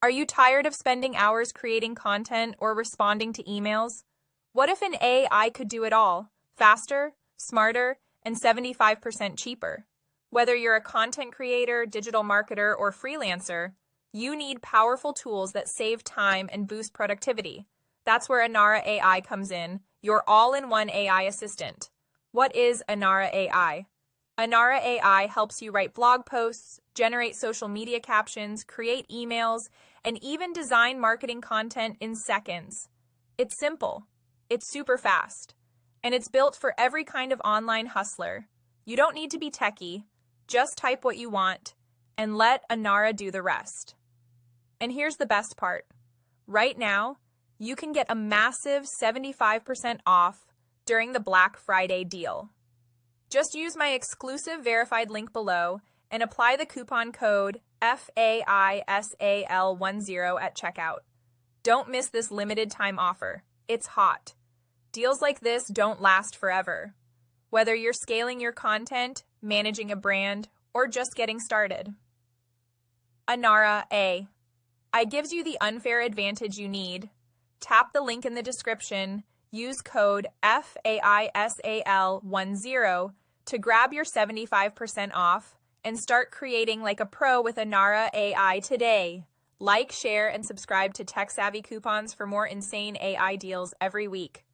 Are you tired of spending hours creating content or responding to emails? What if an AI could do it all, faster, smarter, and 75% cheaper? Whether you're a content creator, digital marketer, or freelancer, you need powerful tools that save time and boost productivity. That's where Anara AI comes in, your all-in-one AI assistant. What is Anara AI? Anara AI helps you write blog posts, generate social media captions, create emails, and even design marketing content in seconds. It's simple, it's super fast, and it's built for every kind of online hustler. You don't need to be techie, just type what you want and let Anara do the rest. And here's the best part. Right now, you can get a massive 75% off during the Black Friday deal. Just use my exclusive verified link below and apply the coupon code FAISAL10 at checkout. Don't miss this limited time offer. It's hot. Deals like this don't last forever. Whether you're scaling your content, managing a brand, or just getting started. Anara AI gives you the unfair advantage you need. Tap the link in the description, use code FAISAL10 to grab your 75% off and start creating like a pro with Anara AI today. Like, share, and subscribe to Tech Savvy Coupons for more insane AI deals every week.